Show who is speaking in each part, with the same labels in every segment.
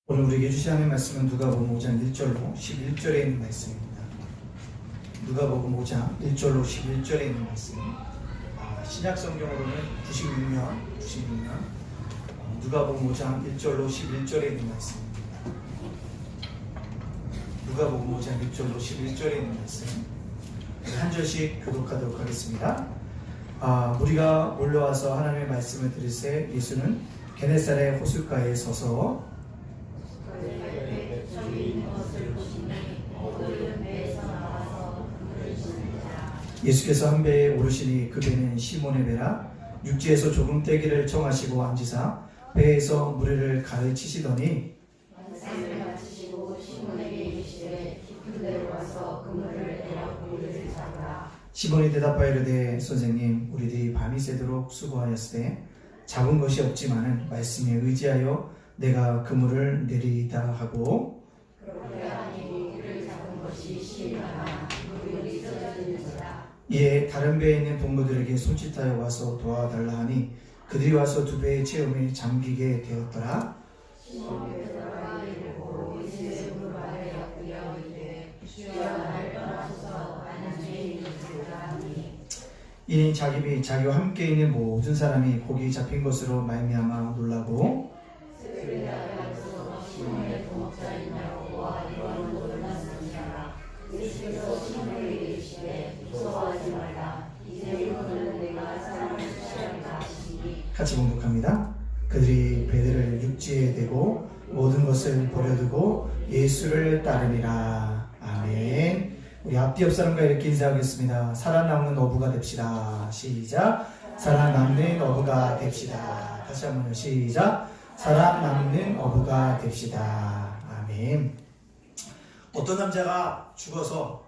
Speaker 1: 오늘 우리에게 주신 하나님의 말씀은 누가복음 5장 1절로 11절에 있는 말씀입니다. 누가복음 5장 1절로 11절에 있는 말씀. 신약 성경으로는 96년 누가복음 5장 1절로 11절에 있는 말씀입니다. 누가복음 5장 1절로 11절에 있는 말씀. 한 절씩 교독하도록 하겠습니다. 우리가 몰려와서 하나님의 말씀을 들으세 예수는 게네사렛 호숫가에 서서 예수께서 한 배에 오르시니 그 배는 시몬의 배라. 육지에서 조금 떼기를 청하시고 앉으사 배에서 무리를 가르치시더니
Speaker 2: 말씀을 마치시고 시몬에게 이르시되 깊은 데로 가서 그물을 내라고 이르를 잡으라.
Speaker 1: 시몬이 대답하여 이르되 선생님 우리들이 밤이 새도록 수고하였으되 잡은 것이 없지만은 말씀에 의지하여 내가 그물을 내리이다 하고
Speaker 2: 그렇게 하니 그를 잡은 것이 심하나 물이 찢어지는지라.
Speaker 1: 이에 다른 배에 있는 동무들에게 손짓하여 와서 도와달라 하니 그들이 와서 두 배의 체험에 잠기게 되었더라.
Speaker 2: 시몬이 베드로가 이르고 예수의 무릎 아래 엎드려 이르되 주여 나를 떠나소서 나는 죄인이니라 하니
Speaker 1: 이는 자기와 함께 있는 모든 사람이 고기 잡힌 것으로 말미암아 놀라고
Speaker 2: 시몬의 동업자이냐고 보아 이러는 놀랐느니라. 예수께서 시몬에게 이르시되 무서워하지 말라. 이제부터는 내가 사람을 취하리라 하시니
Speaker 1: 같이 봉독합니다. 그들이 배들을 육지에 대고 모든 것을 버려두고 예수를 따르니라. 아멘. 우리 앞뒤 옆 사람과 이렇게 인사하겠습니다. 살아남는 어부가 됩시다. 시작. 살아남는 어부가 됩시다. 다시 한번 시작. 살아남는 어부가 됩시다. 아멘. 어떤 남자가 죽어서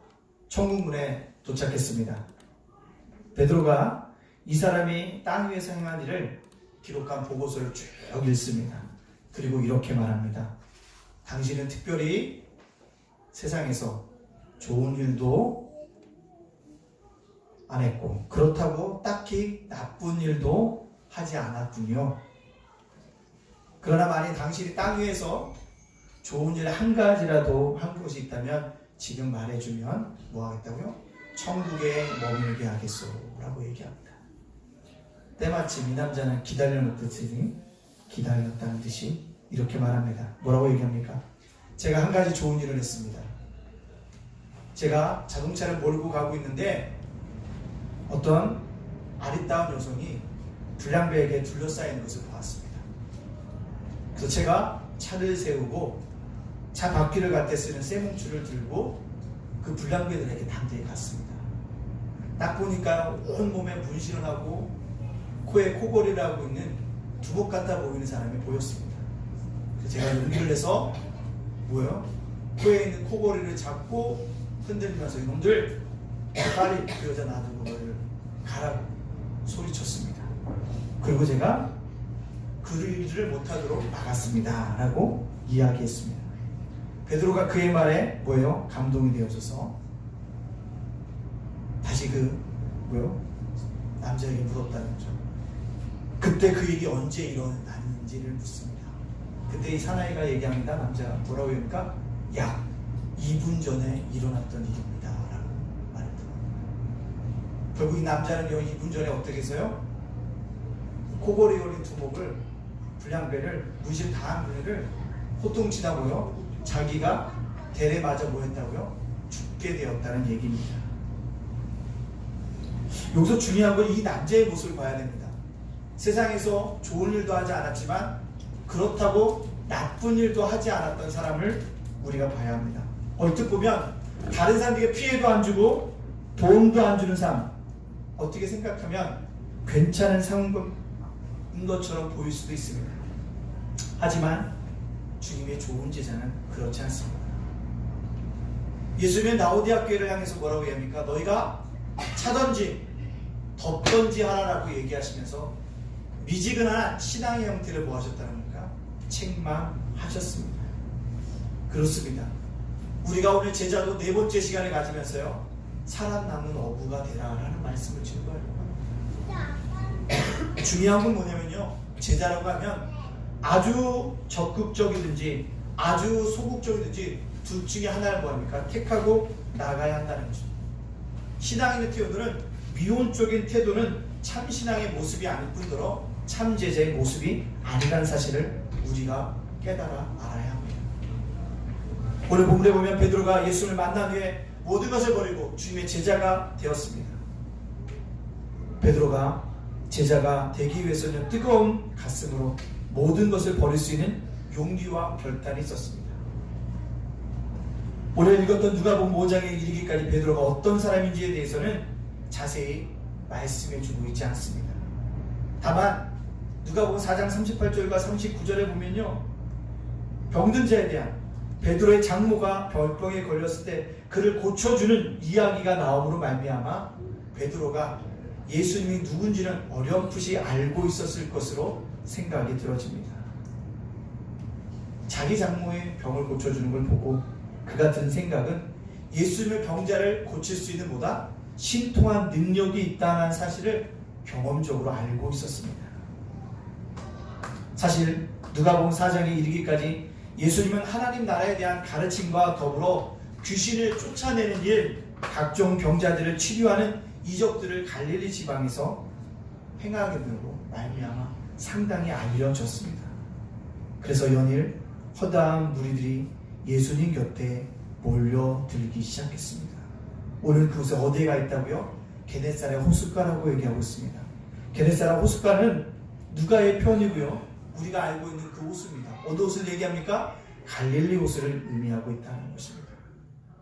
Speaker 1: 천국문에 도착했습니다. 베드로가 이 사람이 땅 위에서 행한 일을 기록한 보고서를 쭉 읽습니다. 그리고 이렇게 말합니다. 당신은 특별히 세상에서 좋은 일도 안 했고 그렇다고 딱히 나쁜 일도 하지 않았군요. 그러나 만약 당신이 땅 위에서 좋은 일 한 가지라도 한 것이 있다면 지금 말해주면 뭐 하겠다고요? 천국에 머물게 하겠소 라고 얘기합니다. 때마침 이 남자는 기다려놓듯이 기다렸다는 듯이 이렇게 말합니다. 뭐라고 얘기합니까? 제가 한 가지 좋은 일을 했습니다. 제가 자동차를 몰고 가고 있는데 어떤 아리따운 여성이 불량배에게 둘러싸이는 것을 보았습니다. 그래서 제가 차를 세우고 차 바퀴를 갈 때 쓰는 쇠뭉치를 들고 그 불량배들에게 담대히 갔습니다. 딱 보니까 온몸에 문신을 하고 코에 코골이를 하고 있는 두목 같아 보이는 사람이 보였습니다. 그래서 제가 용기를 내서 코에 있는 코골이를 잡고 흔들면서 이놈들 빨리 그 여자 놔두고 너를 가라고 소리쳤습니다. 그리고 제가 그 일을 못하도록 막았습니다 라고 이야기했습니다. 베드로가 그의 말에 감동이 되어져서 다시 남자에게 물었다는 거죠. 그때 그 일이 언제 일어났는지를 묻습니다. 그때 이 사나이가 얘기합니다. 남자가 뭐라고 합니까? 약 2분 전에 일어났던 일입니다 라고 말했더라고요. 결국 이 남자는요 2분 전에 어떻게 했어요? 코골이 걸린 두목을 불량배를 문신 다한 분을 호통치다고요 자기가 대례 맞아 뭐했다고요? 죽게 되었다는 얘기입니다. 여기서 중요한 건 이 남자의 모습을 봐야 됩니다. 세상에서 좋은 일도 하지 않았지만 그렇다고 나쁜 일도 하지 않았던 사람을 우리가 봐야 합니다. 얼핏 보면 다른 사람들에게 피해도 안 주고 도움도 안 주는 삶, 어떻게 생각하면 괜찮은 상황인 것처럼 보일 수도 있습니다. 하지만 주님의 좋은 제자는 그렇지 않습니다. 예수님은 라오디아 교회를 향해서 뭐라고 얘기합니까? 너희가 차든지 덮든지 하라라고 얘기하시면서 미지근한 신앙의 형태를 뭐 하셨다는 겁니까? 책망하셨습니다. 그렇습니다. 우리가 오늘 제자도 네 번째 시간을 가지면서요 살아남는 어부가 되라라는 말씀을 주는 거예요. 중요한 건 뭐냐면요 제자라고 하면 아주 적극적이든지 아주 소극적이든지 둘 중에 하나를 뭐합니까? 택하고 나가야 한다는 것입니다. 신앙인의 태도는 미온적인 태도는 참 신앙의 모습이 아닐 뿐더러 참 제자의 모습이 아니라는 사실을 우리가 깨달아 알아야 합니다. 오늘 본문에 보면 베드로가 예수를 만난 후에 모든 것을 버리고 주님의 제자가 되었습니다. 베드로가 제자가 되기 위해서는 뜨거운 가슴으로 모든 것을 버릴 수 있는 용기와 결단이 있었습니다. 오늘 읽었던 누가복음 5장에 이르기까지 베드로가 어떤 사람인지에 대해서는 자세히 말씀해 주고 있지 않습니다. 다만 누가복음 4장 38절과 39절에 보면요, 병든 자에 대한 베드로의 장모가 병에 걸렸을 때 그를 고쳐주는 이야기가 나옴으로 말미암아 베드로가 예수님이 누군지는 어렴풋이 알고 있었을 것으로 생각이 들어집니다. 자기 장모의 병을 고쳐주는 걸 보고 그가 든 생각은 예수님의 병자를 고칠 수 있는 보다 신통한 능력이 있다는 사실을 경험적으로 알고 있었습니다. 사실 누가복음 4장에 이르기까지 예수님은 하나님 나라에 대한 가르침과 더불어 귀신을 쫓아내는 일, 각종 병자들을 치료하는 이적들을 갈릴리 지방에서 행하기로 말미암아 상당히 알려졌습니다. 그래서 연일 허다한 무리들이 예수님 곁에 몰려들기 시작했습니다. 오늘 그곳에 어디가 있다고요? 게네사렛 호숫가라고 얘기하고 있습니다. 게네사렛 호숫가는 누가의 편이고요, 우리가 알고 있는 그 호수입니다. 어느 호수를 얘기합니까? 갈릴리 호수를 의미하고 있다는 것입니다.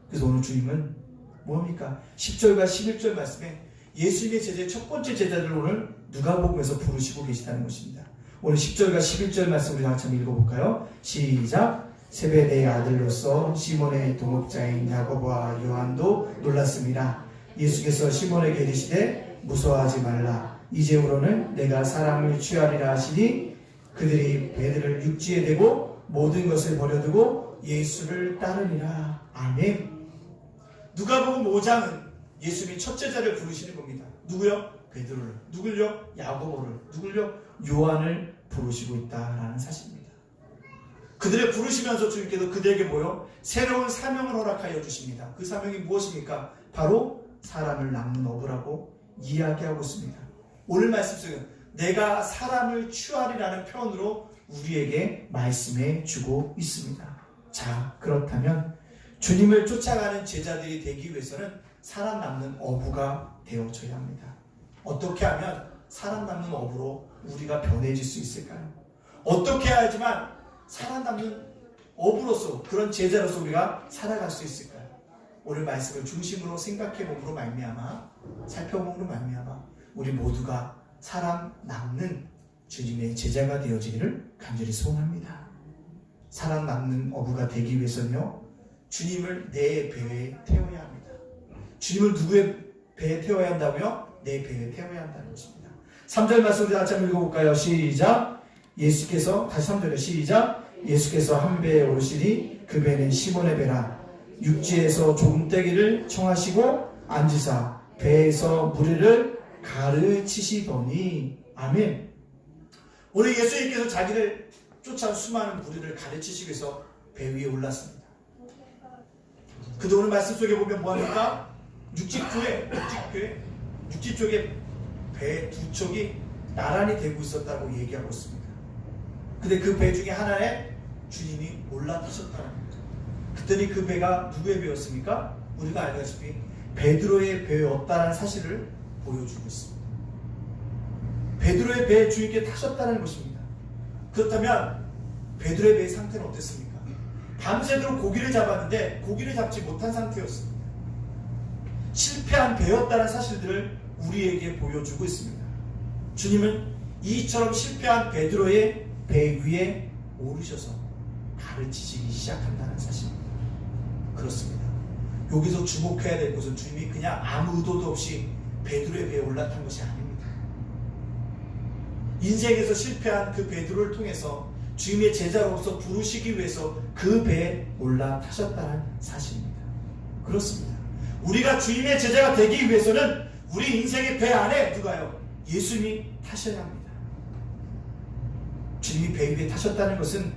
Speaker 1: 그래서 오늘 주님은 뭡니까? 10절과 11절 말씀에 예수님의 제자의 첫 번째 제자들을 오늘 누가복음에서 부르시고 계시다는 것입니다. 오늘 10절과 11절 말씀 우리 같이 한번 읽어볼까요? 시작! 세베대의 아들로서 시몬의 동업자인 야고보와 요한도 놀랐습니다. 예수께서 시몬에게 이르시되 무서워하지 말라. 이제후로는 내가 사람을 취하리라 하시니 그들이 배들을 육지에 대고 모든 것을 버려두고 예수를 따르니라. 아멘. 누가복음 5장은 예수님이 첫 제자를 부르시는 겁니다. 누구요? 베드로를. 누굴요? 야고보를. 누굴요? 요한을 부르시고 있다라는 사실입니다. 그들을 부르시면서 주님께서 그들에게 뭐요? 새로운 사명을 허락하여 주십니다. 그 사명이 무엇입니까? 바로 사람을 낚는 어부라고 이야기하고 있습니다. 오늘 말씀 속에 내가 사람을 취하리라는 표현으로 우리에게 말씀해 주고 있습니다. 자, 그렇다면 주님을 쫓아가는 제자들이 되기 위해서는 사람 낚는 어부가 되어줘야 합니다. 어떻게 하면 사람 낚는 어부로 우리가 변해질 수 있을까요? 어떻게 해야지만 사람 낚는 어부로서, 그런 제자로서 우리가 살아갈 수 있을까요? 오늘 말씀을 중심으로 생각해 봄으로 말미암아, 살펴봄으로 말미암아 우리 모두가 사람 낚는 주님의 제자가 되어지기를 간절히 소원합니다. 사람 낚는 어부가 되기 위해서는요, 주님을 내 배에 태워야 합니다. 주님을 누구의 배에 태워야 한다고요? 내 배에 태워야 한다는 것입니다. 3절 말씀 우리 같이 한번 읽어볼까요? 시작! 예수께서, 다시 3절에 시작! 예수께서 한 배에 오르시니 그 배는 시몬의 배라. 육지에서 조금떼기를 청하시고 앉으사 배에서 무리를 가르치시더니. 아멘. 오늘 예수님께서 자기를 쫓아온 수많은 무리를 가르치시기 위해서 배 위에 올랐습니다. 그도 오늘 말씀 속에 보면 뭐합니까? 육지 쪽에 배 두 척이 나란히 대고 있었다고 얘기하고 있습니다. 근데 그 배 중에 하나에 주님이 올라타셨다는 겁니다. 그랬더니 그 배가 누구의 배였습니까? 우리가 알다시피 베드로의 배였다는 사실을 보여주고 있습니다. 베드로의 배에 주님께 타셨다는 것입니다. 그렇다면 베드로의 배의 상태는 어땠습니까? 밤새도록 고기를 잡았는데 고기를 잡지 못한 상태였습니다. 실패한 배였다는 사실들을 우리에게 보여주고 있습니다. 주님은 이처럼 실패한 베드로의 배 위에 오르셔서 가르치시기 시작한다는 사실입니다. 그렇습니다. 여기서 주목해야 될 것은 주님이 그냥 아무 의도도 없이 베드로의 배에 올라탄 것이 아닙니다. 인생에서 실패한 그 베드로를 통해서 주님의 제자로서 부르시기 위해서 그 배에 올라타셨다는 사실입니다. 그렇습니다. 우리가 주님의 제자가 되기 위해서는 우리 인생의 배 안에 누가요? 예수님이 타셔야 합니다. 주님이 배 위에 타셨다는 것은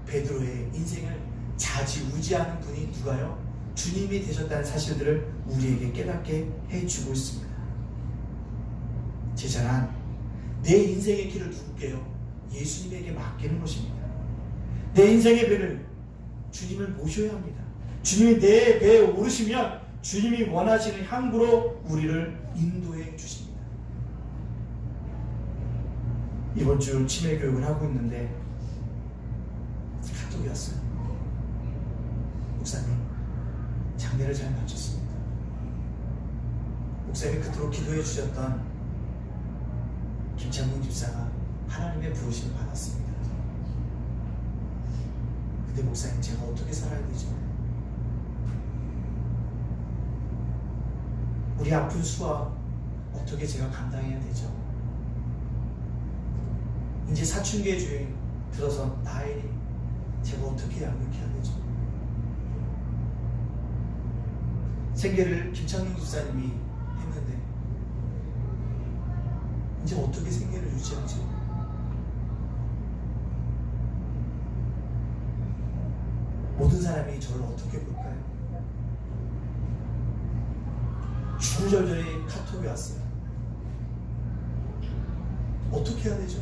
Speaker 1: 베드로의 인생을 좌지우지하는 분이 누가요? 주님이 되셨다는 사실들을 우리에게 깨닫게 해주고 있습니다. 제자란 내 인생의 길을 누구게요? 예수님에게 맡기는 것입니다. 내 인생의 배를 주님을 모셔야 합니다. 주님이 내 배에 오르시면 주님이 원하시는 항구로 우리를 인도해 주십니다. 이번 주 치매 교육을 하고 있는데 카톡이 왔어요. 목사님, 장례를 잘 마쳤습니다. 목사님이 그토록 기도해 주셨던 김창문 집사가 하나님의 부르심을 받았습니다. 근데 목사님, 제가 어떻게 살아야 되죠? 우리 아픈 수와 어떻게 제가 감당해야 되죠? 이제 사춘기의 주에 들어서 나이 제가 어떻게 양육해야 되죠? 생계를 김창룡 집사님이 했는데 이제 어떻게 생계를 유지하지? 모든 사람이 저를 어떻게 볼까요? 주절절히 카톡이 왔어요. 어떻게 해야 되죠?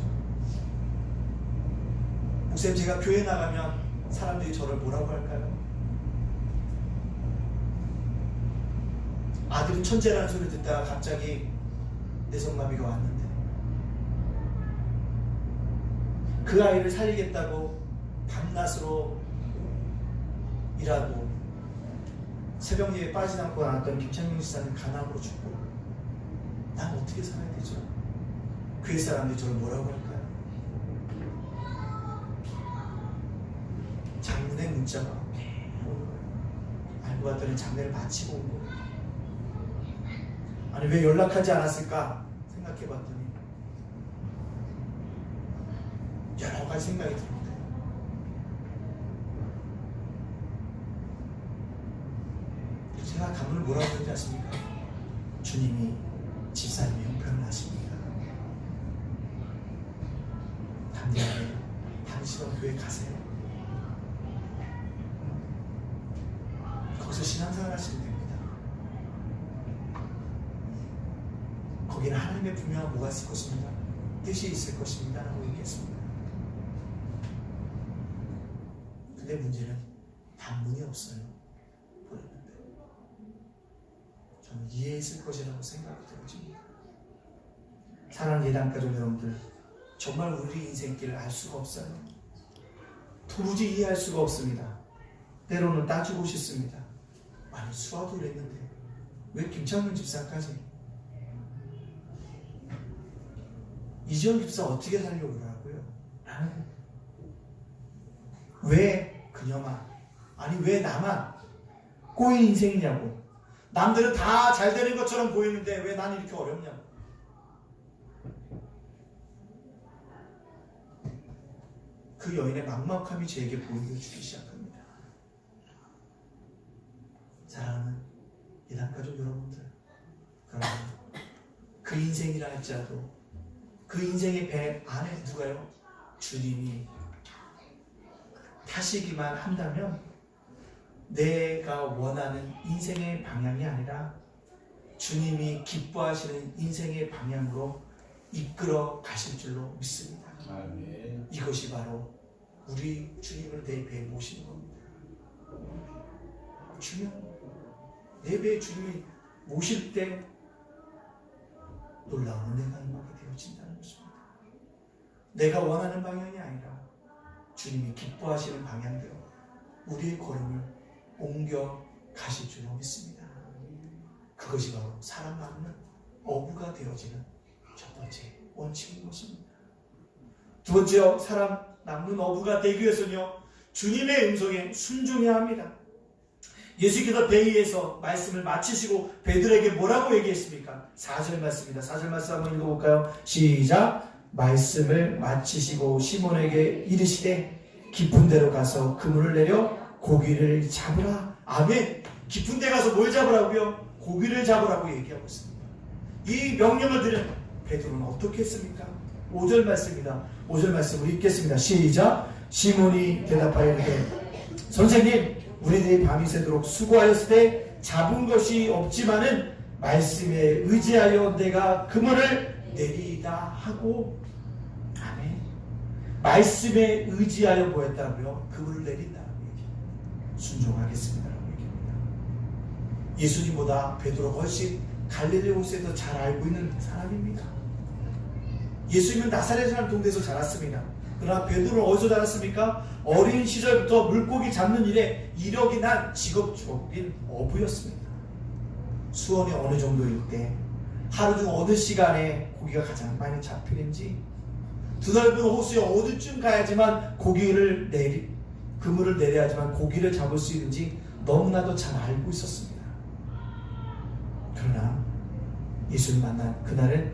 Speaker 1: 목사님, 제가 교회 나가면 사람들이 저를 뭐라고 할까요? 아들은 천재라는 소리 듣다가 갑자기 내성마비가 왔는데 그 아이를 살리겠다고 밤낮으로 일하고 새벽 예에 빠지지 않고 나왔던 김창룡 지사는 간암으로 죽고 난 어떻게 살아야 되죠? 교회 사람들이 저를 뭐라고 할까요? 장문의 문자가 오는 거예요. 알고 봤더니 장례를 마치고 온 거예요. 아니, 왜 연락하지 않았을까 생각해 봤더니 여러 가지 생각이 듭니다. 제가 가문을 뭐라고 그러지 않습니까? 주님이 집사님의 형편을 아십니다. 담대하게 당신은 교회 가세요. 거기서 신앙생활 하시면 됩니다. 거기는 하나님의 분명한 뭐가 있을 것입니다. 뜻이 있을 것입니다 라고 얘기했습니다. 근데 문제는 반문이 없어요. 보냈는데 저는 이해했을 것이라고 생각이 들어집니다. 사랑하는 예단가족 여러분들, 정말 우리 인생길을 알 수가 없어요. 도무지 이해할 수가 없습니다. 때로는 따지고 싶습니다. 아니, 수아도 그랬는데 왜 김창문 집사까지? 이지영 집사 어떻게 살려고 그러고요? 왜 그녀만? 아니, 왜 나만 꼬인 인생이냐고. 남들은 다 잘 되는 것처럼 보이는데 왜 나는 이렇게 어렵냐고. 그 여인의 막막함이 저에게 보여주기 시작합니다. 사랑하는 예단가족 여러분들, 그러나 그 인생이라 할지라도 그 인생의 배 안에 누가요? 주님이 타시기만 한다면 내가 원하는 인생의 방향이 아니라 주님이 기뻐하시는 인생의 방향으로 이끌어 가실 줄로 믿습니다. 아멘. 이것이 바로 우리 주님을 내 배에 모시는 겁니다. 주님, 내 배에 주님이 모실 때 놀라운 은혜가 임하게 되어진다는 것입니다. 내가 원하는 방향이 아니라 주님이 기뻐하시는 방향대로 우리의 걸음을 옮겨 가실 줄로 믿습니다. 그것이 바로 사람 낳는 어부가 되어지는 첫 번째 원칙인 것입니다. 두 번째요, 사람 낳는 어부가 되기 위해서는요, 주님의 음성에 순종해야 합니다. 예수께서 배 위에서 말씀을 마치시고 베드로에게 뭐라고 얘기했습니까? 4절 말씀입니다. 4절 말씀 한번 읽어볼까요? 시작! 말씀을 마치시고 시몬에게 이르시되 깊은 데로 가서 그물을 내려 고기를 잡으라. 아멘. 깊은 데 가서 뭘 잡으라고요? 고기를 잡으라고 얘기하고 있습니다. 이 명령을 들은 베드로는 어떻게 했습니까? 5절 말씀입니다. 5절 말씀을 읽겠습니다. 시작! 시몬이 대답하여 이르되 선생님 우리들이 밤이 새도록 수고하였을 때 잡은 것이 없지만은 말씀에 의지하여 내가 그물을 내리이다 하고 아멘. 말씀에 의지하여 뭐했다고요? 그물을 내린다라고 얘기합니다. 순종하겠습니다라고 얘기합니다. 예수님보다 베드로가 훨씬 갈릴리 호수에서 잘 알고 있는 사람입니다. 예수님은 나사렛이라는 동네에서 자랐습니다. 그러나 베드로는 어디서 자랐습니까? 어린 시절부터 물고기 잡는 일에 이력이 난 직업적인 어부였습니다. 수온이 어느 정도일 때 하루 중 어느 시간에 고기가 가장 많이 잡히는지 드넓은 호수에 어디쯤 가야지만 그물을 내려야지만 고기를 잡을 수 있는지 너무나도 잘 알고 있었습니다. 그러나 예수를 만난 그날은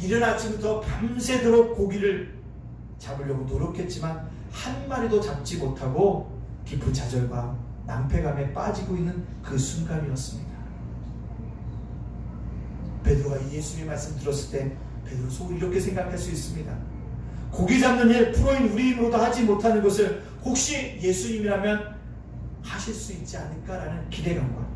Speaker 1: 이른 아침부터 밤새도록 고기를 잡으려고 노력했지만 한 마리도 잡지 못하고 깊은 좌절과 낭패감에 빠지고 있는 그 순간이었습니다. 베드로가 이 예수님의 말씀 들었을 때 베드로 속으로 이렇게 생각할 수 있습니다. 고기 잡는 일 프로인 우리 힘으로도 하지 못하는 것을 혹시 예수님이라면 하실 수 있지 않을까라는 기대감과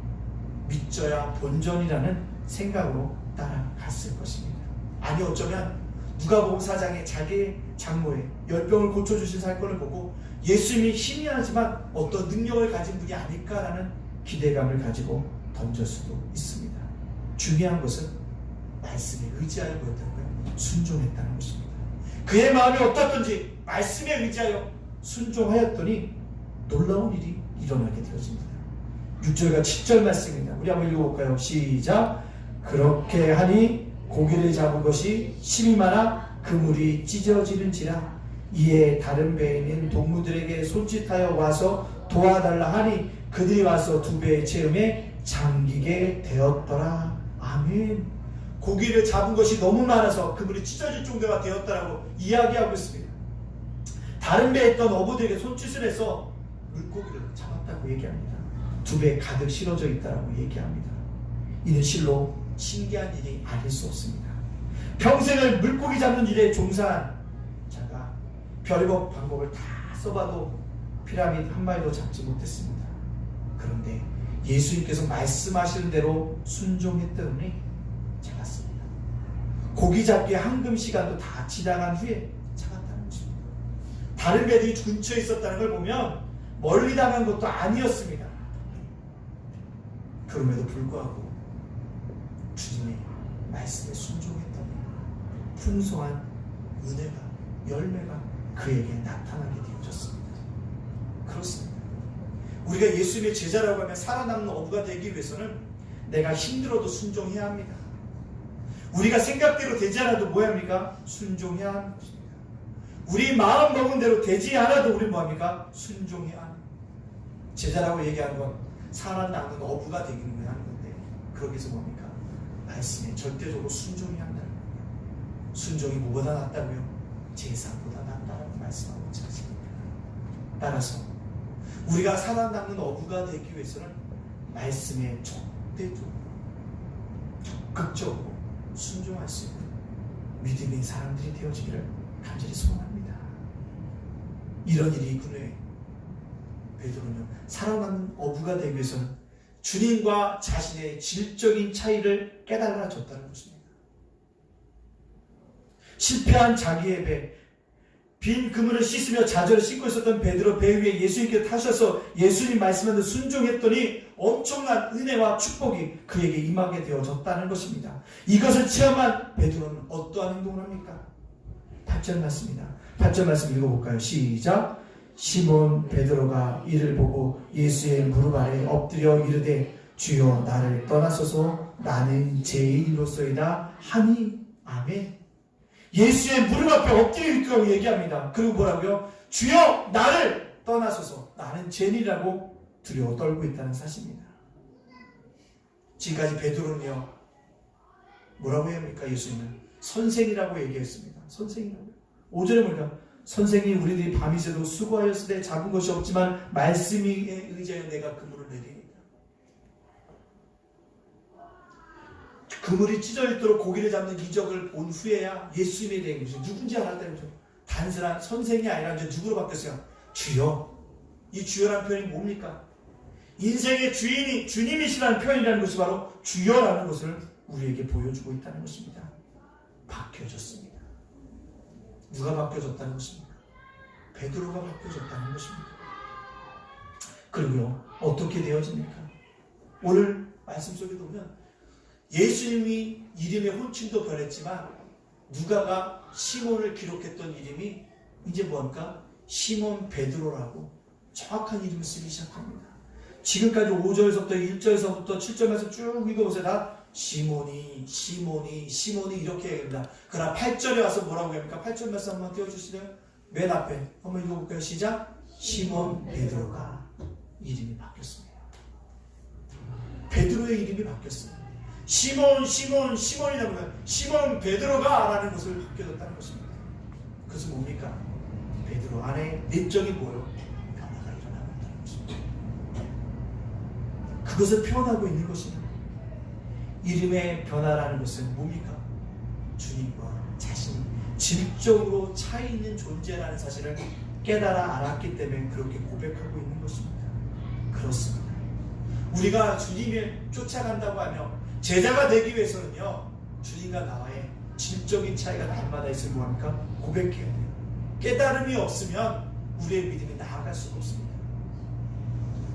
Speaker 1: 믿져야 본전이라는 생각으로 따라갔을 것입니다. 아니 어쩌면 누가복음 4장에 자기의 장모의 열병을 고쳐주신 사건을 보고 예수님이 힘이 하지만 어떤 능력을 가진 분이 아닐까라는 기대감을 가지고 던질 수도 있습니다. 중요한 것은 말씀에 의지하여 보였다는 거예요. 순종했다는 것입니다. 그의 마음이 어떻든지 말씀에 의지하여 순종하였더니 놀라운 일이 일어나게 되었습니다. 6절과 7절 말씀입니다. 우리 한번 읽어볼까요? 시작. 그렇게 하니 고기를 잡은 것이 심히 많아 그물이 찢어지는지라. 이에 다른 배에 있는 동무들에게 손짓하여 와서 도와달라 하니 그들이 와서 두 배의 체험에 잠기게 되었더라. 아멘. 고기를 잡은 것이 너무 많아서 그물이 찢어질 정도가 되었다라고 이야기하고 있습니다. 다른 배에 있던 어부들에게 손짓을 해서 물고기를 잡았다고 얘기합니다. 두 배에 가득 실어져 있다라고 얘기합니다. 이는 실로 신기한 일이 아닐 수 없습니다. 평생을 물고기 잡는 일에 종사한 자가 별의별 방법을 다 써봐도 피라미드 한 마리도 잡지 못했습니다. 그런데 예수님께서 말씀하시는 대로 순종했더니 잡았습니다. 고기 잡기의 황금 시간도 다 지나간 후에 잡았다는 것입니다. 다른 배들이 근처에 있었다는 걸 보면 멀리 당한 것도 아니었습니다. 그럼에도 불구하고 주님의 말씀에 순종했더니 풍성한 은혜가 열매가 그에게 나타나게 되어졌습니다. 그렇습니다. 우리가 예수님의 제자라고 하면 살아남는 어부가 되기 위해서는 내가 힘들어도 순종해야 합니다. 우리가 생각대로 되지 않아도 뭐 합니까? 순종해야 하는 것입니다. 우리 마음 먹은 대로 되지 않아도 우리 뭐 합니까? 순종해야 합니다. 제자라고 얘기하는 건 살아남는 어부가 되기는 하는 건데 그러기 위해서 뭡니까? 말씀에 절대적으로 순종해야 한다는 겁니다. 순종이 뭐보다 낫다고요? 제사보다 낫다라고 말씀하고 있습니다. 따라서 우리가 살아남는 어부가 되기 위해서는 말씀에 적극적으로 순종할 수 있는 믿음의 사람들이 되어지기를 간절히 소원합니다. 이런 일이 있군 후에 베드로는 살아남는 어부가 되기 위해서는 주님과 자신의 질적인 차이를 깨달아졌다는 것입니다. 실패한 자기의 배, 빈 그물을 씻으며 자절을 씻고 있었던 베드로 배 위에 예수님께 타셔서 예수님 말씀에 순종했더니 엄청난 은혜와 축복이 그에게 임하게 되어졌다는 것입니다. 이것을 체험한 베드로는 어떠한 행동을 합니까? 8절 말씀입니다. 8절 말씀 읽어볼까요? 시작. 시몬 베드로가 이를 보고 예수의 무릎 아래 엎드려 이르되 주여 나를 떠나소서 나는 죄인으로소이다 하니. 아멘. 예수의 무릎 앞에 엎드려 있다고 얘기합니다. 그리고 뭐라고요? 주여 나를 떠나소서 나는 죄인이라고 두려워 떨고 있다는 사실입니다. 지금까지 베드로는요 뭐라고 해야 합니까? 예수님은 선생이라고 얘기했습니다. 선생이라고. 5절에 뭡니까? 선생이 우리들이 밤이 새도록 수고하였을 때 잡은 것이 없지만 말씀에 의지하여 내가 그물을 내리니라. 그물이 찢어지도록 고기를 잡는 이적을 본 후에야 예수님에 대한 것이 누군지 알았다는 거죠. 단순한 선생이 아니라 이제 누구로 바뀌었어요? 주여. 이 주여라는 표현이 뭡니까? 인생의 주인이 주님이시라는 표현이라는 것이 바로 주여라는 것을 우리에게 보여주고 있다는 것입니다. 바뀌어졌습니다. 누가 바뀌어졌다는 것입니까? 베드로가 바뀌어졌다는 것입니다. 그리고요, 어떻게 되어집니까? 오늘 말씀 속에 보면 예수님이 이름의 혼칭도 변했지만 누가가 시몬을 기록했던 이름이 이제 뭐합니까? 시몬 베드로라고 정확한 이름을 쓰기 시작합니다. 지금까지 5절에서부터 1절에서부터 7절에서 쭉 읽어보세요. 다 시몬이 이렇게 얘기합니다. 그러나 8절에 와서 뭐라고 합니까? 8절 말씀 한번 띄워주시래요. 맨 앞에 한번 읽어볼까요? 시작. 시몬 베드로가 이름이 바뀌었습니다. 베드로의 이름이 바뀌었습니다. 시몬이라고 하면 시몬 베드로가 라는 것을 바뀌어졌다는 것입니다. 그것은 뭡니까? 베드로 안에 내적인 뭐요? 변화가 일어나고 있다는 것입니다. 그것을 표현하고 있는 것입니다. 이름의 변화라는 것은 뭡니까? 주님과 자신이 질적으로 차이 있는 존재라는 사실을 깨달아 알았기 때문에 그렇게 고백하고 있는 것입니다. 그렇습니다. 우리가 주님을 쫓아간다고 하며 제자가 되기 위해서는요, 주님과 나와의 질적인 차이가 날마다 있으면 뭐합니까? 고백해야 돼요. 깨달음이 없으면 우리의 믿음이 나아갈 수가 없습니다.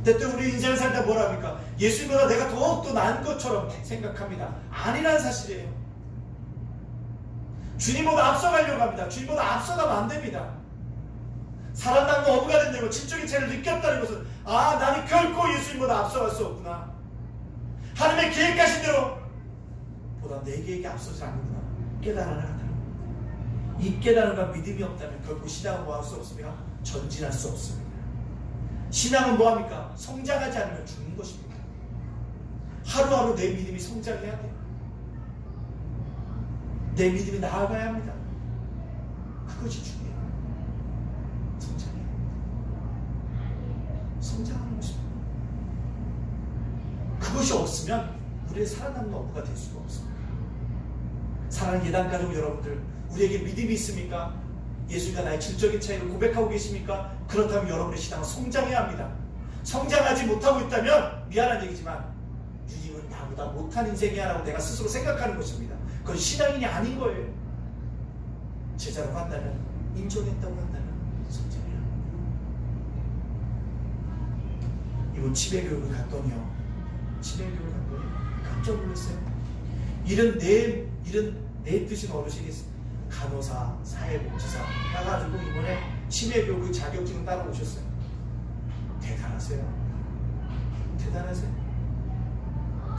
Speaker 1: 때때로 우리 인생을 살다 뭐라 합니까? 예수님보다 내가 더욱더 나은 것처럼 생각합니다. 아니라는 사실이에요. 주님보다 앞서가려고 합니다. 주님보다 앞서가면 안 됩니다. 사랑당과 어부가 된다고 질적인 차이를 느꼈다는 것은 나는 결코 예수님보다 앞서갈 수 없구나. 하나님의 계획하신 대로 보다 내 계획에 앞서지 않는구나. 깨달아야 한다는 겁니다. 이 깨달음과 믿음이 없다면 결코 신앙은 뭐 할 수 없습니까? 전진할 수 없습니다. 신앙은 뭐합니까? 성장하지 않으면 죽는 것입니다. 하루하루 내 믿음이 성장해야 돼요. 내 믿음이 나아가야 합니다. 그것이 중요해요. 성장하는 것입니다. 그것이 없으면 우리의 살아남는 어부가 될 수가 없습니다. 사랑하는 예단가족 여러분들, 우리에게 믿음이 있습니까? 예수님과 나의 질적인 차이를 고백하고 계십니까? 그렇다면 여러분의 신앙은 성장해야 합니다. 성장하지 못하고 있다면 미안한 얘기지만 주님은 나보다 못한 인생이야 라고 내가 스스로 생각하는 것입니다. 그건 신앙인이 아닌 거예요. 제자라고 한다면, 인정했다고 한다면 성장해야 합니다. 이번 치매교육을 갔더니요, 치매교육을 갔더니 깜짝 놀랐어요. 이런 내 뜻인 어르신이 간호사, 사회복지사 해가지고 이번에 치매교육 자격증을 따러 오셨어요. 대단하세요.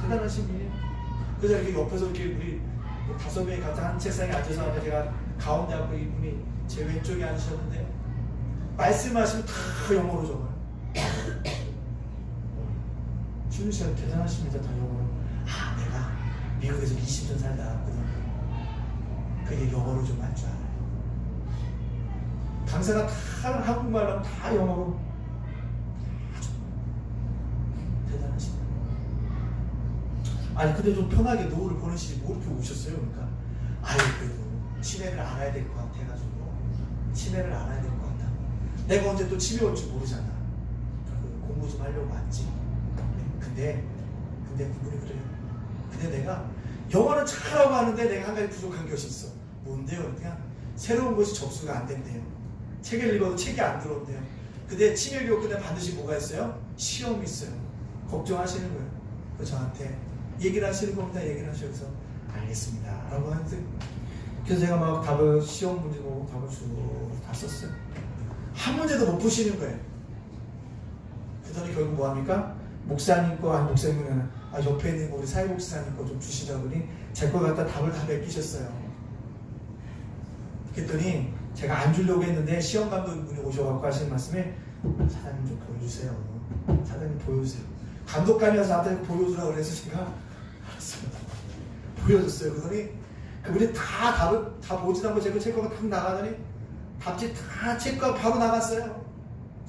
Speaker 1: 대단하신 분이에요. 그래서 이렇게 옆에서 이렇게 우리 5명이 같이 한 책상에 앉아서 하는데 제가 가운데 앉고 이분이 제 왼쪽에 앉으셨는데 말씀하시면 다 영어로 적어요. 준우 씨가 대단하십니다. 다 영어로. 내가 미국에서 20년 살다 왔거든. 그게 영어로 좀 할 줄 알아요. 강사가 다 한국말로 다 영어로. 아주 대단하십니다. 아니 근데 좀 편하게 노후를 보내시지 뭐 이렇게 오셨어요? 그러니까 그래도 치매를 알아야 될 것 같아가지고 치매를 알아야 될 것 같다. 내가 언제 또 치매 올 줄 모르잖아. 공부 좀 하려고 왔지. 근데 그분이 그래요. 근데 내가 영어는 잘하고 하는데 내가 한 가지 부족한 것이 있어. 뭔데요? 그냥 새로운 것이 접수가 안 된대요. 책을 읽어도 책이 안 들어온대요. 근데 치매교육 끝에 반드시 뭐가 있어요? 시험이 있어요. 걱정하시는 거예요. 그래서 저한테 얘기를 하시는 겁니다. 얘기를 하셔서 알겠습니다 라고 하는데, 그래서 제가 막 답을 시험 문제 보고 답을 쭉 다 썼어요. 한 문제도 못 푸시는 거예요. 그러더니 결국 뭐합니까? 목사님 거, 목사님은 옆에 있는 우리 사회복지사님 거 좀 주시다 보니 제 거 갖다 답을 다 맡기셨어요. 그랬더니 제가 안 주려고 했는데 시험 감독분이 오셔갖고 하시는 말씀에 사장님 좀 보여주세요. 사장님 보여주세요. 감독관이 와서 나한테 보여주라고 그래서 제가 알았습니다. 보여줬어요. 그러더니 그분이 다 답을 다 보지도 않고 제 거가 딱 나가더니 답지 다 체크하고 바로 나갔어요.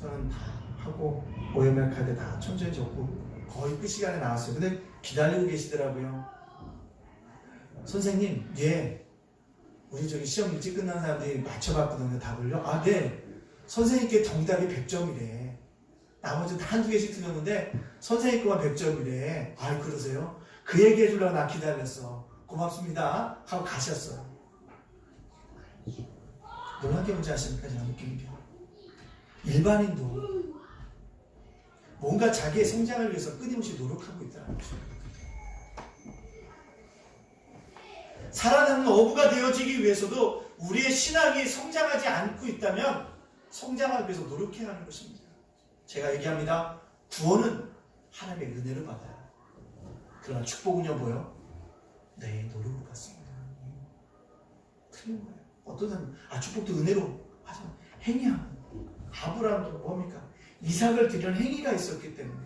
Speaker 1: 저는 다 하고 OMR 카드 다 천천히 적고 거의 끝 시간에 나왔어요. 근데 기다리고 계시더라고요. 선생님, 우리 저기 시험 일찍 끝난 사람들이 맞춰봤거든요. 답을요. 네. 선생님께 정답이 100점이래. 나머지는 한두 개씩 틀렸는데 선생님 거만 100점이래. 아이 그러세요? 그 얘기 해주려고 나 기다렸어. 고맙습니다 하고 가셨어요. 놀란 게 뭔지 아십니까? 제가 느끼는 게 일반인도 뭔가 자기의 성장을 위해서 끊임없이 노력하고 있다는 거죠. 살아남는 어부가 되어지기 위해서도 우리의 신앙이 성장하지 않고 있다면 성장하기 위해서 노력해야 하는 것입니다. 제가 얘기합니다. 구원은 하나님의 은혜를 받아요. 그러나 축복은요 뭐요? 내 노력을 받습니다. 틀린 거예요. 어떤 사람은 축복도 은혜로 하지만 행위하는 아브라함도 뭡니까? 이삭을 드리는 행위가 있었기 때문에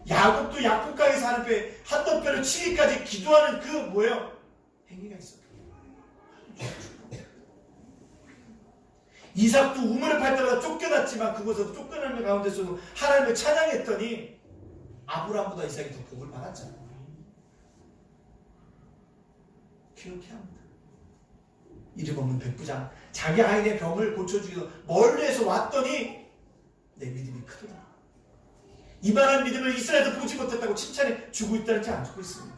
Speaker 1: 야곱도 약국가에서 하나님께 한도뼈를 치기까지 기도하는 그 뭐예요? 행위가 있었기 때문에 이삭도 우물을 팔 때마다 쫓겨났지만 그곳에서 쫓겨나는 가운데서도 하나님을 찬양했더니 아브라함보다 이삭이 더 복을 받았잖아요. 기억해야 합니다. 이름 없는 백부장 자기 아이의 병을 고쳐주기 위해서 멀리에서 왔더니 내 믿음이 크도다. 이만한 믿음을 이스라엘에서 보지 못했다고 칭찬해 주고 있다는지 안 주고 있습니까?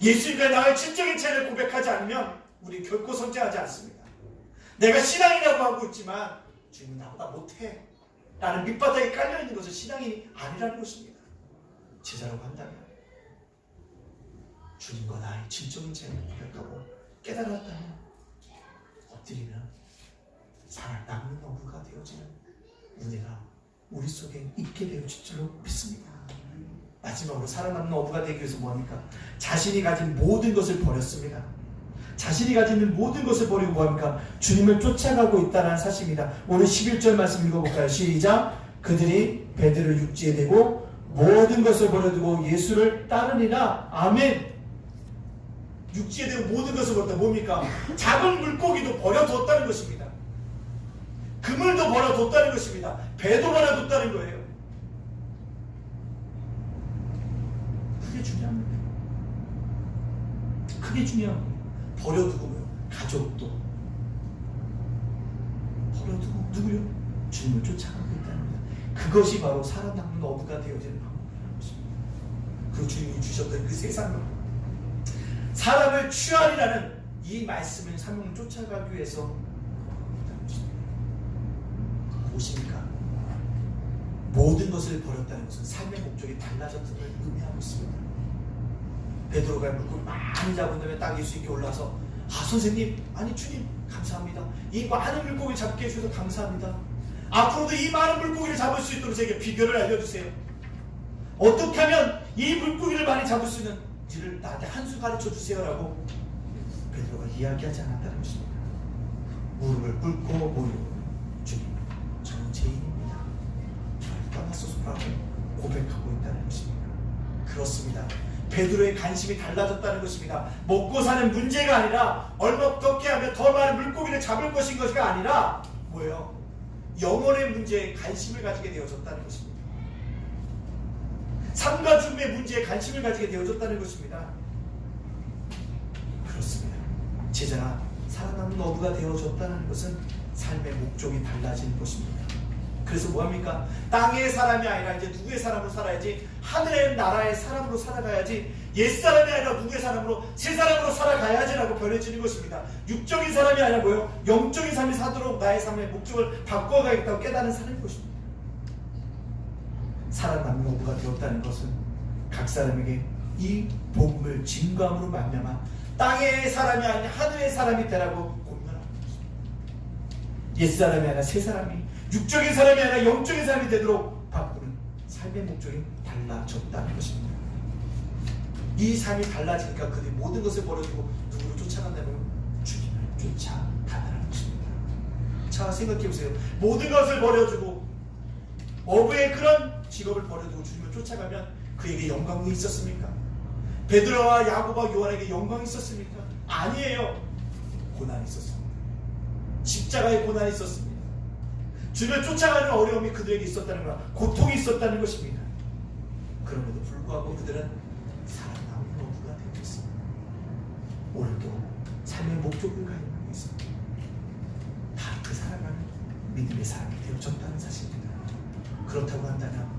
Speaker 1: 예수님과 나의 진정인 차이를 고백하지 않으면 우리 결코 성장하지 않습니다. 내가 신앙이라고 하고 있지만 주님은 나보다 못해 라는 밑바닥에 깔려있는 것은 신앙이 아니라는 것입니다. 제자라고 한다면 주님과 나의 진정인 차이를 고백하고 깨달았다면 엎드리면 살아남는 어부가 되어지는 은혜가 우리 속에 있게 되어질 줄로 믿습니다. 마지막으로 살아남는 어부가 되기 위해서 뭐합니까? 자신이 가진 모든 것을 버렸습니다. 자신이 가진 모든 것을 버리고 뭐합니까? 주님을 쫓아가고 있다는 사실입니다. 오늘 11절 말씀 읽어볼까요? 시작! 그들이 베드로를 육지에 대고 모든 것을 버려두고 예수를 따르니라. 아멘. 육지에 대고 모든 것을 버렸다. 뭡니까? 작은 물고기도 버려뒀다는 것입니다. 그물도 버려뒀다는 것입니다. 배도 버려뒀다는 거예요. 그게 중요합니다. 그게 중요합니다. 버려두고 뭐요? 가족도 버려두고 누구요? 주님을 쫓아가고 있다는 거예요. 그것이 바로 살아남는 어부가 되어지는 방법이라는 것입니다. 그 주님이 주셨던 그 세상을 사람을 취하리라는 이 말씀을 사명을 쫓아가기 위해서 무엇입니까? 모든 것을 버렸다는 것은 삶의 목적이 달라졌음을 의미하고 있습니다. 베드로가 물고기 많이 잡은 다음에 딱 예수님께 올라서 선생님, 아니 주님 감사합니다. 이 많은 물고기 잡게 해주셔서 감사합니다. 앞으로도 이 많은 물고기를 잡을 수 있도록 제게 비결을 알려주세요. 어떻게 하면 이 물고기를 많이 잡을 수 있는지를 나한테 한 수 가르쳐 주세요라고 베드로가 이야기하지 않았다는 것입니다. 무릎을 꿇고 모이고 주님, 저는 죄인입니다. 저를 떠나소서라고 고백하고 있다는 것입니다. 그렇습니다. 베드로의 관심이 달라졌다는 것입니다. 먹고 사는 문제가 아니라 얼마 어떻게 하면 더 많은 물고기를 잡을 것인 것이 아니라 뭐예요? 영혼의 문제에 관심을 가지게 되어졌다는 것입니다. 삶과 죽음의 문제에 관심을 가지게 되어졌다는 것입니다. 그렇습니다. 제자가 살아남는 어부가 되어졌다는 것은 삶의 목적이 달라지는 것입니다. 그래서 뭐합니까? 땅의 사람이 아니라 이제 누구의 사람으로 살아야지, 하늘의 나라의 사람으로 살아가야지, 옛사람이 아니라 누구의 사람으로, 새 사람으로 살아가야지라고 변해지는 것입니다. 육적인 사람이 아니라 뭐예요? 영적인 삶이 사도록 나의 삶의 목적을 바꿔가겠다고 깨달은 사람인 것입니다. 살아남는 어부가 되었다는 것은 각 사람에게 이 복음을 증거함으로 말미암아 땅의 사람이 아닌 하늘의 사람이 되라고 공면하는 것입니다. 옛사람이 아니라 새 사람이, 육적인 사람이 아니라 영적인 사람이 되도록 바꾸는 삶의 목적이 달라졌다는 것입니다. 이 삶이 달라지니까 그들이 모든 것을 버려두고 누구를 쫓아간다면 주님을 쫓아가다는 것입니다. 자, 생각해보세요. 모든 것을 버려두고 어부의 그런 직업을 버려두고 주님을 쫓아가면 그에게 영광이 있었습니까? 베드로와 야고보와 요한에게 영광이 있었습니까? 아니에요. 고난이 있었습니다. 십자가의 고난이 있었습니다. 주님을 쫓아가는 어려움이 그들에게 있었다는 거라, 고통이 있었다는 것입니다. 그럼에도 불구하고 그들은 살아남은 어부가 되고 있습니다. 오늘도 삶의 목적을 가지고 있습니다. 믿음의 사람이 되어졌다는 사실입니다. 그렇다고 한다면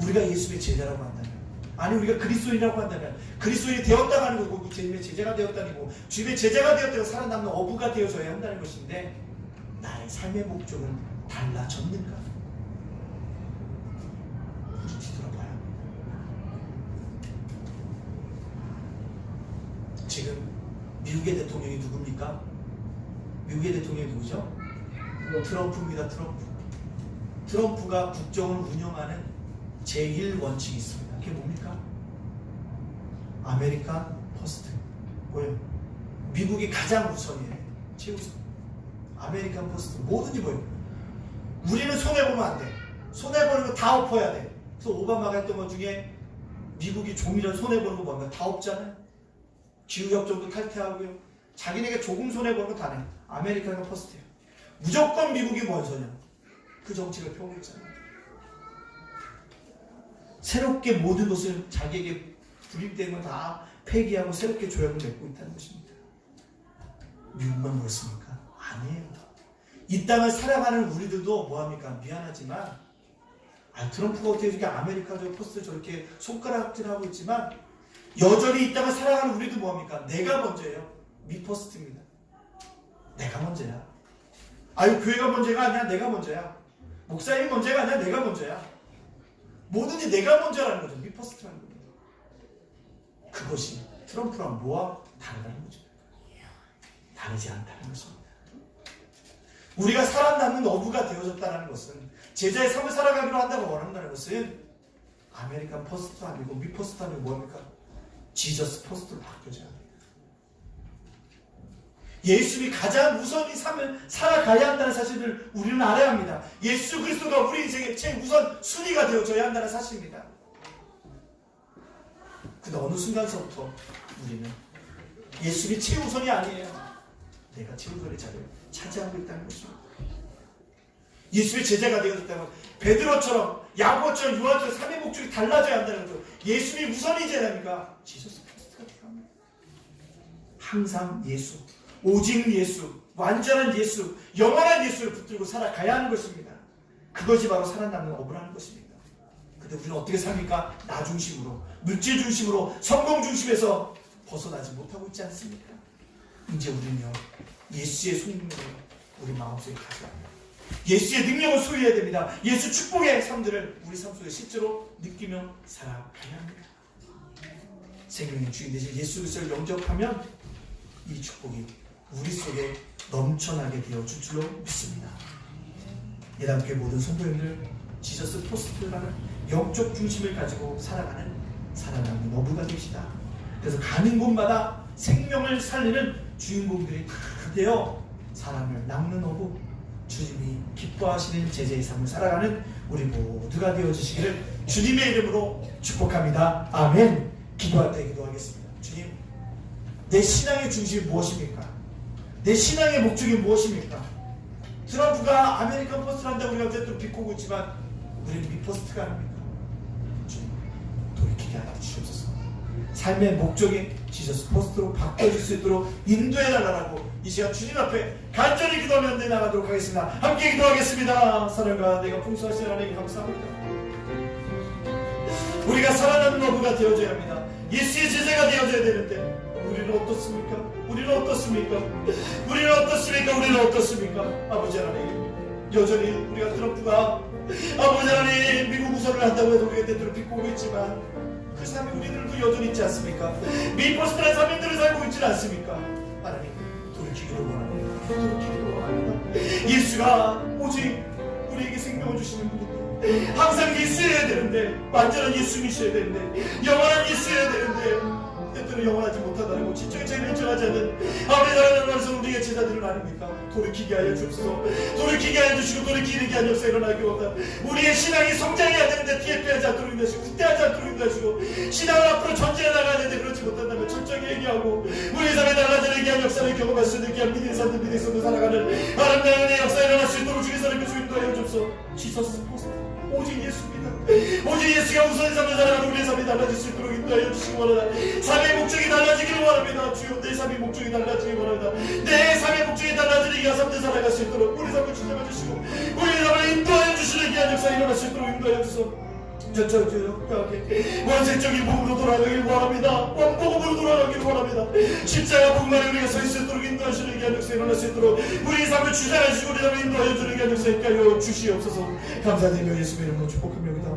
Speaker 1: 우리가 예수의 제자라고 한다면, 아니 우리가 그리스도인이라고 한다면, 그리스도인이 되었다고 하는 거고 주님의 제자가 되었다는 거고 주님의 제자가 되었다고 살아남는 어부가 되어져야 한다는 것인데, 나의 삶의 목적은 달라졌는가? 우리 뒤돌아봐야 합니다. 지금 미국의 대통령이 누굽니까? 미국의 대통령이 누구죠? 트럼프입니다. 트럼프가 국정을 운영하는 제1원칙이 있습니다. 그게 뭡니까? 아메리칸 퍼스트. 뭐예요? 미국이 가장 우선이에요. 최우선. 아메리칸 퍼스트. 뭐든지 뭐예요? 우리는 손해보면 안 돼. 손해보는 거 다 엎어야 돼. 그래서 오바마가 했던 것 중에 미국이 좀이라도 손해보는 거 뭔가 다 없잖아요. 기후협정도 탈퇴하고요. 자기네가 조금 손해보는 거 다 내. 아메리칸 퍼스트예요. 무조건 미국이 먼저냐. 그 정책을 펴고 있잖아요. 새롭게 모든 것을 자기에게 불입된 건 다 폐기하고 새롭게 조약을 맺고 있다는 것입니다. 미국만 그렇습니까? 아니에요. 이 땅을 살아가는 우리들도 뭐합니까? 미안하지만 트럼프가 어떻게 이렇게 아메리카저 포스트 저렇게 손가락질하고 있지만 여전히 이 땅을 살아가는 우리도 뭐합니까? 내가 먼저예요. 미퍼스트입니다. 내가 먼저야. 아유 교회가 먼저가 아니야. 내가 먼저야. 목사님이 먼저가 아니야. 내가 먼저야. 뭐든지 내가 먼저라는 거죠. 미퍼스트라는 겁니다. 그것이 트럼프랑 뭐와 다르다는 거죠. 다르지 않다는 것입니다. 우리가 살아남는 어부가 되어졌다는 것은, 제자의 삶을 살아가기로 한다고 원한다는 것은 아메리칸 퍼스트도 아니고 미퍼스트도 아니고 뭐입니까? 지저스 퍼스트로 바뀌어져야 합니다. 예수님이 가장 우선히 삶을 살아가야 한다는 사실을 우리는 알아야 합니다. 예수 그리스도가 우리 인생의 최우선 순위가 되어져야 한다는 사실입니다. 근데 어느 순간서부터 우리는 예수님이 최우선이 아니에요. 내가 최우선의 자리를 차지하고 있다는 것입니다. 예수의 제자가 되어졌다면 베드로처럼 야고보처럼 요한처럼 삶의 목적이 달라져야 한다는 거죠. 예수님이 우선이 제자니까 지저스 퍼스트가 되어야 합니다. 항상 예수, 오직 예수, 완전한 예수, 영원한 예수를 붙들고 살아가야 하는 것입니다. 그것이 바로 살아남는 어부라는 것입니다. 근데 우리는 어떻게 삽니까? 나 중심으로, 물질 중심으로, 성공 중심에서 벗어나지 못하고 있지 않습니까? 이제 우리는요, 예수의 속능력을 우리 마음속에 가져야 합니다. 예수의 능력을 소유해야 됩니다. 예수 축복의 삶들을 우리 삶 속에 실제로 느끼며 살아가야 합니다. 생명의 주인 되신 예수 그리스도를 영접하면 이 축복이 우리 속에 넘쳐나게 되어줄 줄로 믿습니다. 예당교회 모든 성도님들, 지저스 포스트라는 영적 중심을 가지고 살아가는 살아남는 어부가 되시다. 그래서 가는 곳마다 생명을 살리는 주인공들이 다 되어 사람을 낚는 어부, 주님이 기뻐하시는 제자의 삶을 살아가는 우리 모두가 되어주시기를 주님의 이름으로 축복합니다. 아멘. 기도할 때 기도하겠습니다. 주님, 내 신앙의 중심이 무엇입니까? 내 신앙의 목적이 무엇입니까? 트럼프가 아메리칸 퍼스트를 한다고 우리가 어쨌든 비꼬고 있지만 우리는 미퍼스트가 아닙니까? 주님, 돌이키게 하여 주시옵소서. 삶의 목적이 지저스 퍼스트로 바꿔질 수 있도록 인도해달라고 이 시간 주님 앞에 간절히 기도하며 은혜 나가도록 하겠습니다. 함께 기도하겠습니다. 사랑과 내가 풍성하신 하나님 감사합니다. 우리가 살아남는 어부가 되어져야 합니다. 예수의 제자가 되어져야 되는데 우리는 어떻습니까? 우리는 어떻습니까? 우리는 어떻습니까? 우리는 어떻습니까? 아버지 하나님, 여전히 우리가 트럼프가 아버지 하나님 미국 우선을 한다고 해도 우리가 때때로 비꼬고 있지만 그 삶이 우리들도 여전히 있지 않습니까? 미퍼스트한 삶들을 살고 있지는 않습니까? 하나님, 돌이키기를 원합니다. 돌이키기를 원합니다. 예수가 오직 우리에게 생명을 주시는 분인데 항상 예수여야 되는데, 완전한 예수이셔야 되는데, 영원한 예수여야 되는데 때때로 영원하지 못하다고 지적인 죄를 인정하지 않는 아버지 하나님 말씀 우리의 제자들은 아닙니까? 돌이키게 하여 주옵소서. 돌이키게 하여 주시고 돌이키는 게 역사 일어나기 원합니다. 우리의 신앙이 성장해야 되는데 뒤에 빼지 않도록 인도하시고 후퇴하지 않도록 인도하시고 신앙을 앞으로 전진해 나가야 되는데 그렇지 못한다면 철저하게 얘기하고 우리의 삶에 달라지는 귀한 역사를 경험할 수 있는 귀한 믿음의 삶들, 믿음의 삶을 살아가는 아름다운 은혜의 역사 일어날 수 있도록 주의 사랑과 주의 인도하여 주옵소서. 지소스 오직 예수입니다. 오직 예수가 우선 삶을 살아가는 우리의 삶이 달라질 수 있도록 인도하여 주시기 바랍니다. 삶의 목적이 달라지기를 바랍니다. 주여 내 삶의 목적이 달라지기 바랍니다. 내 삶의 목적이 달라지는 이 삶을 살아갈 수 있도록 우리 삶을 주장해 주시고 우리의 삶을 인도하여 주시는 귀한 역사 일어날 수 있도록 인도하여 주소서. 저쪽 원색적인 몸으로 돌아가길 바랍니다. 원복음으로 돌아가길 바랍니다. 십자가 복만에 우리가 서 있을 수 있도록 인도하시는 귀한 역사 일어날 수 있도록 우리 삶을 주장하시고 우리 삶을 인도하여 주는 귀한 역사 있게 하여 주시옵소서. 감사드리며 예수의 이름으로 축복합니다.